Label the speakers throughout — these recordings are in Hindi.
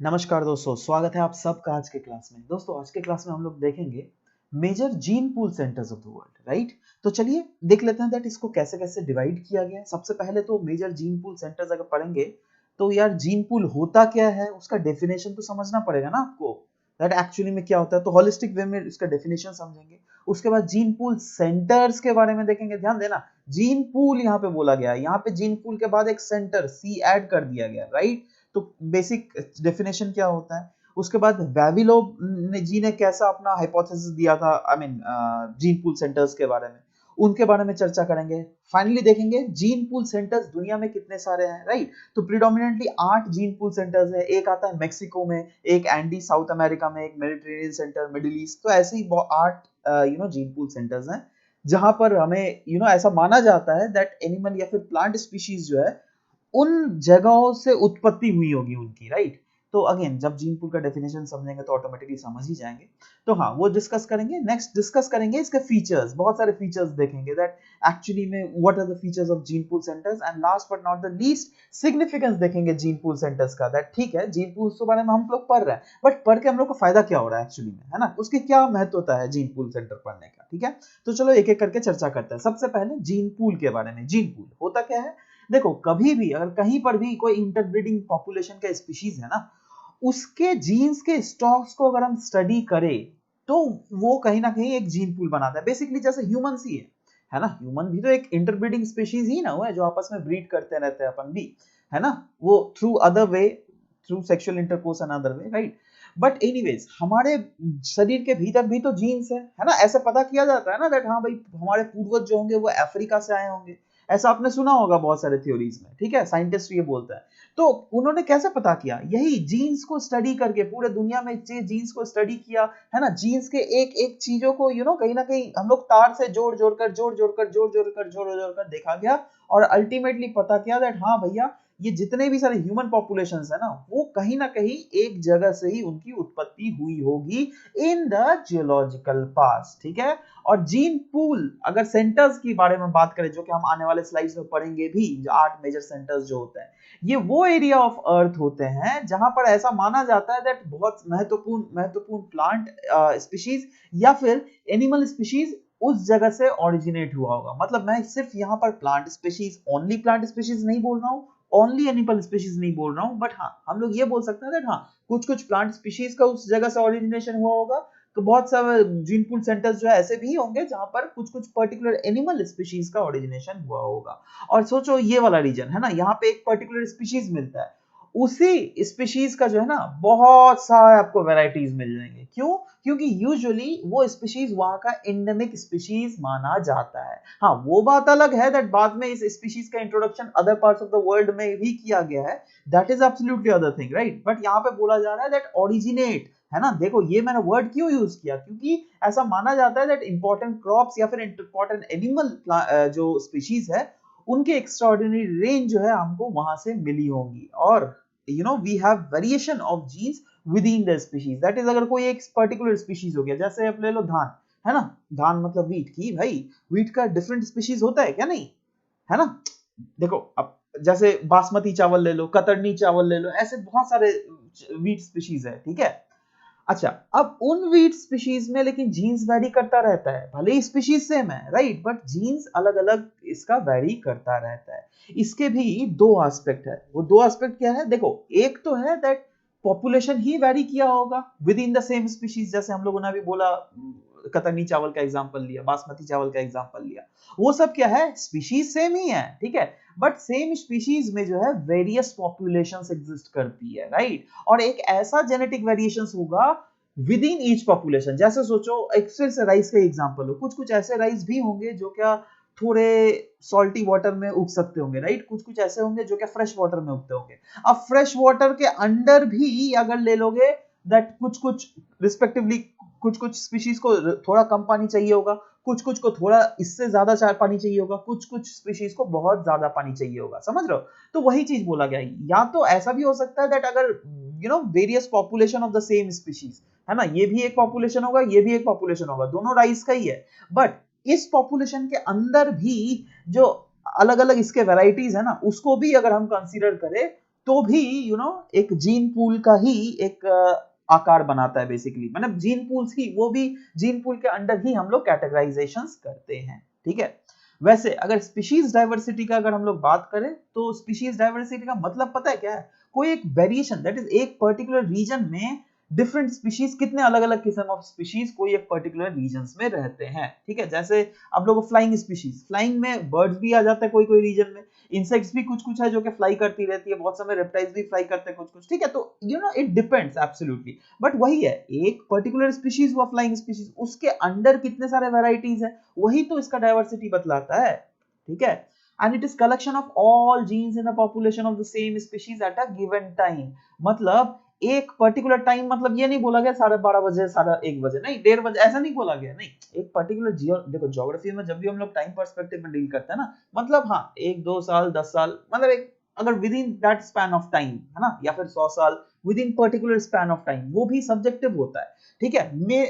Speaker 1: नमस्कार दोस्तों, स्वागत है आप सबका आज के क्लास में। दोस्तों आज के क्लास में हम लोग देखेंगे major gene pool centres of the world, right. तो चलिए देख लेते हैं दैट इसको कैसे कैसे डिवाइड किया गया है। सबसे पहले तो मेजर जीन पूल सेंटर्स अगर पढ़ेंगे तो यार जीन पूल होता क्या है, उसका डेफिनेशन तो समझना पड़ेगा ना आपको, दैट एक्चुअली में क्या होता है। तो होलिस्टिक वे में इसका डेफिनेशन समझेंगे। उसके बाद जीन पूल सेंटर्स के बारे में देखेंगे। ध्यान देना, जीन पूल यहाँ पे बोला गया है, यहाँ पे जीन पूल के बाद एक सेंटर सी ऐड कर दिया गया, राइट। तो बेसिक डेफिनेशन क्या होता है। उसके बाद वेविलो जी ने कैसा अपना हाइपोथेसिस दिया था, I mean gene pool centres के बारे में, उनके बारे में चर्चा करेंगे। फाइनली देखेंगे जीन पूल सेंटर्स दुनिया में कितने सारे हैं, राइट। तो प्रीडोमिनेंटली 8 जीन पूल सेंटर्स है। एक आता है मेक्सिको में, एक एंडी साउथ अमेरिका में, एक मेडिटेरेनियन सेंटर मिडिल ईस्ट। तो ऐसे ही 8 जीन पूल सेंटर्स हैं जहां पर हमें ऐसा माना जाता है दैट एनिमल या फिर प्लांट स्पीशीज जो है उन जगहों से उत्पत्ति हुई होगी उनकी, राइट। तो अगेन जब जीन पूल का डेफिनेशन समझेंगे तो ऑटोमेटिकली समझ ही जाएंगे। तो हाँ, वो डिस्कस करेंगे। नेक्स्ट डिस्कस करेंगे इसके फीचर्स, बहुत सारे फीचर्स देखेंगे दैट एक्चुअली में what are the features of gene pool centres. And last but not the least significance देखेंगे जीन पूल सेंटर्स का, दैट ठीक है जीन पूल के बारे में हम लोग पढ़ रहे हैं, बट पढ़ के हम लोग को फायदा क्या हो रहा है एक्चुअली में, है ना, उसकी क्या महत्वता है जीन पूल सेंटर पढ़ने का। ठीक है, तो चलो एक एक करके चर्चा करते हैं। सबसे पहले जीन पूल के बारे में। जीन पूल होता क्या है, देखो कभी भी अगर कहीं पर भी कोई इंटरब्रीडिंग पॉपुलेशन का स्पीशीज है ना, उसके जीन्स के स्टॉक्स को अगर हम स्टडी करें तो वो कहीं ना कहीं एक जीन पूल बनाता है। बेसिकली जैसे ह्यूमन ही है ना, ह्यूमन भी तो एक इंटरब्रीडिंग स्पीशीज ही ना हुआ है, जो आपस में ब्रीड करते रहते हैं अपन भी, है ना, वो through other way, through sexual intercourse and other way, right. But anyways हमारे शरीर के भीतर भी तो जीन्स है ना। ऐसा पता किया जाता है ना दैट हाँ भाई हमारे पूर्वज जो होंगे वो अफ्रीका से आए होंगे, ऐसा आपने सुना होगा बहुत सारे थ्योरीज में, ठीक है, साइंटिस्ट ये बोलते हैं। तो उन्होंने कैसे पता किया, यही जीन्स को स्टडी करके, पूरे दुनिया में जीन्स को स्टडी किया, है ना। जीन्स के एक एक चीजों को कहीं ना कहीं हम लोग तार से जोड़ जोड़कर देखा गया, और अल्टीमेटली पता किया दैट हाँ भैया ये जितने भी सारे ह्यूमन पॉपुलेशंस है ना, वो कहीं ना कहीं एक जगह से ही उनकी उत्पत्ति हुई होगी इन द जियोलॉजिकल पास्ट, ठीक है। और जीन पूल अगर सेंटर्स की बारे में बात करें, जो कि हम आने वाले स्लाइड्स में पढ़ेंगे भी, 8 मेजर सेंटर्स जो होते हैं, ये वो एरिया ऑफ अर्थ होते हैं जहां पर ऐसा माना जाता है दैट बहुत महत्वपूर्ण प्लांट स्पीशीज या फिर एनिमल स्पीशीज उस जगह से ओरिजिनेट हुआ होगा। मतलब मैं सिर्फ यहाँ पर plant species, only plant species नहीं बोल रहा हूँ, ओनली एनिमल स्पीशीज नहीं बोल रहा हूँ, बट हाँ हम लोग ये बोल सकते हैं दैट हाँ कुछ कुछ प्लांट स्पीशीज का उस जगह से ओरिजिनेशन हुआ होगा। तो बहुत सारे जीन पूल सेंटर्स जो है ऐसे भी होंगे जहां पर कुछ कुछ पर्टिकुलर एनिमल स्पीशीज का ओरिजिनेशन हुआ होगा। और सोचो ये वाला रीजन है ना, यहाँ पे एक पर्टिकुलर स्पीशीज मिलता है, उसी स्पीशीज का जो है ना बहुत सारे आपको वैरायटीज मिल जाएंगे। क्यों? क्योंकि यूजुअली वो स्पीशीज वहां का एंडेमिक स्पीशीज माना जाता है। हाँ वो बात अलग है दैट बाद में इस स्पीशीज का introduction other parts of the world में भी किया गया है, that is absolutely other thing, right. But यहाँ पे बोला जा रहा है दैट ओरिजिनेट, है ना। देखो ये मैंने वर्ड क्यों यूज किया, क्योंकि ऐसा माना जाता है दैट इंपॉर्टेंट क्रॉप्स या फिर इंपॉर्टेंट एनिमल जो स्पीशीज है उनके एक्स्ट्राऑर्डिनरी रेंज जो है हमको वहां से मिली होंगी। और we have variation of genes within the species, that is अगर कोई एक पर्टिकुलर स्पीशीज हो गया, जैसे आप ले लो धान, है ना, धान मतलब वीट की, भाई वीट का डिफरेंट स्पीशीज होता है क्या, नहीं है ना। देखो अब जैसे बासमती चावल ले लो, कतरनी चावल ले लो, ऐसे बहुत सारे वीट स्पीशीज है, ठीक है। अच्छा अब उन वीट स्पीशीज में लेकिन जीन्स वैरी करता रहता है, भले ही स्पीशीज सेम है, राइट, बट जीन्स अलग अलग इसका वैरी करता रहता है। इसके भी दो एस्पेक्ट है। वो दो एस्पेक्ट क्या है, देखो एक तो है दैट पॉपुलेशन ही वैरी किया होगा with in the same species, जैसे हम लोगों ने अभी बोला, कतरनी चावल का एग्जांपल लिया, बासमती चावल का एग्जांपल लिया, वो सब क्या है, स्पीशीज सेम ही है, ठीक है, बट सेम स्पीशीज में जो है वेरियस पॉपुलेशंस एग्जिस्ट करती है, राइट। और एक ऐसा जेनेटिक वेरिएशंस होगा विद इन ईच पॉपुलेशन। जैसे सोचो एक फिर से राइस का एग्जांपल हो, कुछ कुछ ऐसे राइस भी होंगे जो क्या थोड़े सॉल्टी वाटर में उग सकते होंगे, राइट, कुछ कुछ ऐसे होंगे जो क्या फ्रेश वाटर में उगते होंगे। अब फ्रेश वाटर के अंडर भी अगर ले लोगे दैट कुछ कुछ रिस्पेक्टिवली कुछ कुछ स्पीशीज को थोड़ा कम पानी चाहिए होगा, कुछ कुछ को थोड़ा इससे ज्यादा पानी चाहिए होगा, कुछ कुछ स्पीशीज को बहुत ज्यादा पानी चाहिए होगा, समझ रहे हो। तो वही चीज बोला गया है। या तो ऐसा भी हो सकता है दैट अगर various population of the same species, है ना, ये भी एक पॉपुलेशन होगा, ये भी एक पॉपुलेशन होगा, दोनों राइस का ही है, बट इस पॉपुलेशन के अंदर भी जो अलग अलग इसके वेराइटीज है ना, उसको भी अगर हम कंसीडर करें तो भी एक जीन पूल का ही एक आकार बनाता है बेसिकली, मतलब जीन पूल्स ही, वो भी जीन पूल के अंडर ही हम लोग कैटेगराइजेशंस करते हैं, ठीक है। वैसे अगर स्पीशीज डाइवर्सिटी का अगर हम लोग बात करें तो स्पीशीज डाइवर्सिटी का मतलब पता है क्या है? कोई एक वेरिएशन, दैट इज एक पर्टिकुलर रीजन में डिफरेंट स्पीशीज, कितने अलग अलग किस्म ऑफ स्पीशीज कोई एक पर्टिकुलर रीजन्स में रहते हैं, ठीक है। जैसे आप लोग फ्लाइंग स्पीशीज, फ्लाइंग में बर्ड्स भी आ जाता है कोई कोई रीजन में, इंसेक्ट्स भी कुछ कुछ है जो कि फ्लाई करती रहती है, बहुत समय रेप्टाइल्स भी फ्लाई करते हैं कुछ कुछ, ठीक है। तो इट डिपेंड्स एब्सोल्युटली, बट वही है, एक पर्टिकुलर स्पीशीज हुआ फ्लाइंग स्पीशीज, उसके अंडर कितने सारे वैरायटीज है, वही तो इसका डाइवर्सिटी बतलाता है, ठीक है। And it is collection of all genes in a population of the same species at a given time. मतलब एक पर्टिकुलर टाइम, मतलब ये नहीं बोला गया 12:30 बजे 1:30 बजे, नहीं 1:30 बजे, ऐसा नहीं बोला गया, नहीं। एक पर्टिकुलर देखो ज्योग्राफी में जब भी हम लोग टाइम पर्सपेक्टिव में डील करते हैं ना, मतलब हाँ 1-2 साल 10 साल, मतलब एक अगर with in that span of time है ना, या फिर 100 साल with in particular span of time, वो भी सब्जेक्टिव होता है, ठीक है। मैं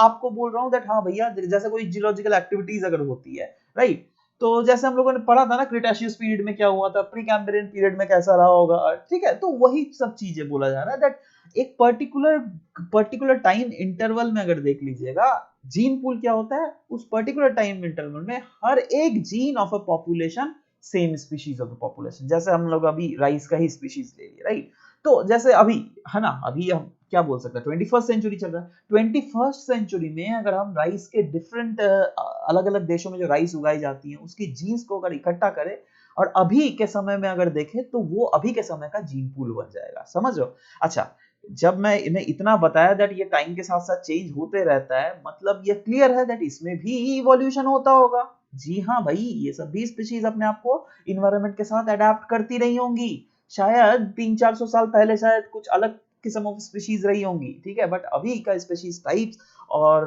Speaker 1: आपको बोल रहा हूँ दैट हाँ भैया, जैसे कोई जियोलॉजिकल एक्टिविटीज अगर होती है, राइट, तो जैसे हम लोगों ने पढ़ा था ना क्रिटेशियस पीरियड में क्या हुआ था, प्री कैम्ब्रियन पीरियड में कैसा रहा होगा, ठीक है। तो वही सब चीजें बोला जा रहा है दैट एक पर्टिकुलर टाइम इंटरवल में अगर देख लीजिएगा, जीन पूल क्या होता है, उस पर्टिकुलर टाइम इंटरवल में हर एक gene of a population same species of the population. जैसे हम लोग अभी राइस का ही स्पीशीज ले लिए, राइट, तो जैसे अभी है ना, अभी हम क्या बोल सकते हैं, 21st सेंचुरी चल रहा है, 21st सेंचुरी में अगर हम राइस के डिफरेंट अलग अलग देशों में जो राइस उगाई जाती है उसकी जीन्स को अगर इकट्ठा करें और अभी के समय में अगर देखें, तो वो अभी के समय का जीन पूल बन जाएगा, समझ रहे हो। अच्छा, जब मैं इन्हें इतना बताया दैट ये टाइम के साथ साथ चेंज होते रहता है, मतलब ये क्लियर है दैट इसमें भी इवोल्यूशन होता होगा। जी हाँ भाई, ये सभी स्पीशीज अपने आप को इन्वायरमेंट के साथ अडेप्ट करती रही होंगी, शायद 300-400 साल पहले शायद कुछ अलग किस्म ऑफ स्पीशीज रही होंगी, ठीक है, बट अभी का स्पीशीज टाइप्स और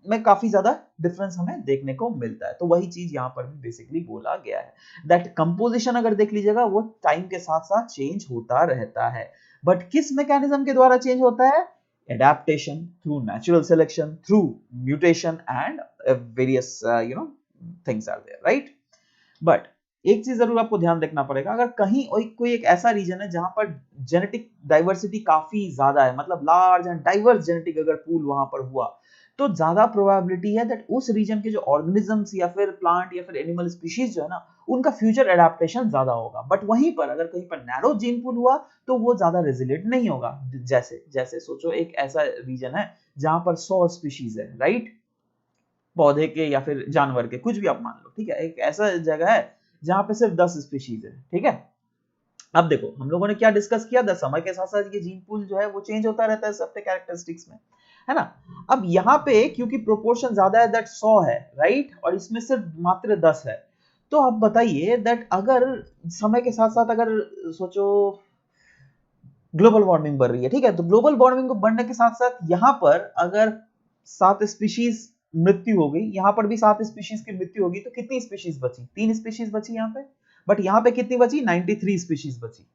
Speaker 1: में काफी ज्यादा डिफरेंस हमें देखने को मिलता है। तो वही चीज यहाँ पर भी बेसिकली बोला गया है दैट कंपोजिशन अगर देख लीजिएगा वो टाइम के साथ साथ चेंज होता रहता है, बट किस मैकेनिज्म के द्वारा चेंज होता है? Adaptation, through natural selection, through mutation and various things are there, right. But एक चीज जरूर आपको ध्यान रखना पड़ेगा, अगर कहीं कोई एक ऐसा रीजन है जहां पर जेनेटिक डाइवर्सिटी काफी ज्यादा है, मतलब लार्ज एंड डाइवर्स जेनेटिक अगर पूल वहां पर हुआ, तो ज्यादा प्रोबेबिलिटी है दैट उस रीजन के जो ऑर्गेनिजम्स या फिर प्लांट या फिर एनिमल स्पीशीज जो है ना, उनका फ्यूचर एडेप्टेशन ज्यादा होगा। बट वहीं पर अगर कहीं पर नैरो जीन पूल हुआ तो वो ज्यादा रेजिलिएंट नहीं होगा। जैसे जैसे सोचो एक ऐसा रीजन है जहां पर 100 स्पीशीज है, राइट, पौधे के या फिर जानवर के, कुछ भी आप मान लो, ठीक है, एक ऐसा जगह है जहां पे सिर्फ 10 स्पीशीज है, ठीक है। अब देखो हम लोगों ने क्या डिस्कस किया, समय के साथ साथ ये जीन पूल जो है वो चेंज होता रहता है सबके कैरेक्टरिस्टिक्स में, है ना। अब यहाँ पे क्योंकि प्रोपोर्शन ज्यादा है दैट 100 है, राइट, और इसमें सिर्फ मात्र 10 है, तो अब बताइए दैट अगर समय के साथ साथ अगर सोचो ग्लोबल वार्मिंग बढ़ रही है, ठीक है, तो ग्लोबल वार्मिंग को बढ़ने के साथ साथ यहाँ पर अगर 7 स्पीशीज मृत्यु हो गई, यहाँ पर भी 7 स्पीशीज की मृत्यु होगी, तो कितनी स्पीशीज बची? 3 स्पीशीज बची यहाँ पे, बट यहाँ पे कितनी बची? 93 स्पीशीज बची,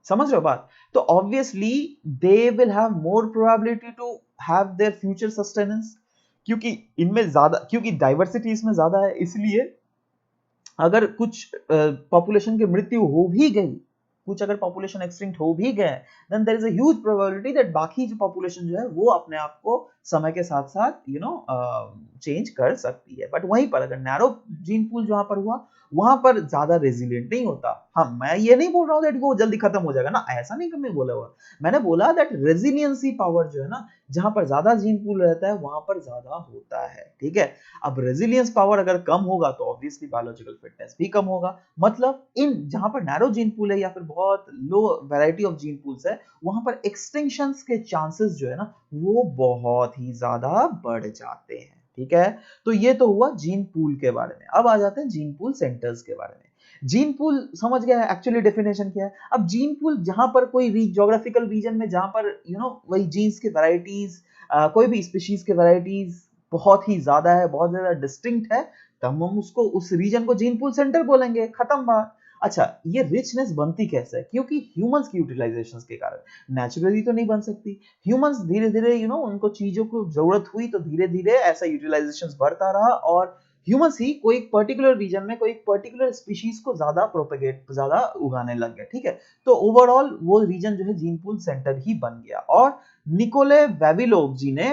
Speaker 1: समझ रहे हो बात। तो obviously they will have more probability to have their future sustenance, क्योंकि इनमें ज्यादा, क्योंकि डाइवर्सिटी इसमें ज्यादा है, इसलिए अगर कुछ पॉपुलेशन की मृत्यु हो भी गई, कुछ अगर पॉपुलेशन एक्सटिंक्ट हो भी गए, then there is a huge probability that बाकी जो पॉपुलेशन जो है वो अपने आप को समय के साथ साथ चेंज कर सकती है। बट वहीं पर अगर नैरो जीन पूल जहां पर हुआ, वहां पर ज्यादा रेजिलिएंट नहीं होता। हाँ, मैं ये नहीं बोल रहा हूँ दैट वो जल्दी खत्म हो जाएगा ना, ऐसा नहीं मैं बोला हुआ, मैंने बोला दैट रेजिलियंसी पावर जो है ना, जहां पर ज्यादा जीन पूल रहता है वहां पर ज्यादा होता है, ठीक है। अब रेजिलियंस पावर अगर कम होगा तो ऑब्वियसली बायोलॉजिकल फिटनेस भी कम होगा, मतलब इन जहां पर नैरो जीन पूल है या फिर बहुत लो वैरायटी ऑफ जीन पूल्स है, वहां पर एक्सटिंक्शंस के चांसेस जो है ना वो बहुत ही ज्यादा बढ़ जाते हैं, ठीक है। तो ये तो हुआ जीन पूल के बारे में। अब आ जाते हैं जीन पूल सेंटर्स के बारे में। जीन पूल समझ गया है एक्चुअली डेफिनेशन क्या है। अब जीन पूल जहां पर कोई ज्योग्राफिकल रीजन में जहां पर वही जीन्स के वैरायटीज, कोई भी स्पीशीज के वैरायटीज बहुत ही ज्यादा है, बहुत ज्यादा डिस्टिंक्ट है, तब हम उसको उस रीजन को जीन पूल सेंटर बोलेंगे, खत्म बात। अच्छा, ये रिचनेस बनती कैसे है? क्योंकि ह्यूमंस की यूटिलाइजेशंस के कारण, नेचुरली तो नहीं बन सकती। ह्यूमंस धीरे धीरे उनको चीजों को जरूरत हुई तो धीरे धीरे ऐसा यूटिलाइजेशंस बढ़ता रहा और ह्यूमंस ही कोई एक पर्टिकुलर रीजन में कोई एक पर्टिकुलर स्पीशीज को ज्यादा उगाने लग गए, ठीक है। तो ओवरऑल वो रीजन जो है जीन पूल सेंटर ही बन गया। और निकोले वेविलोव जी ने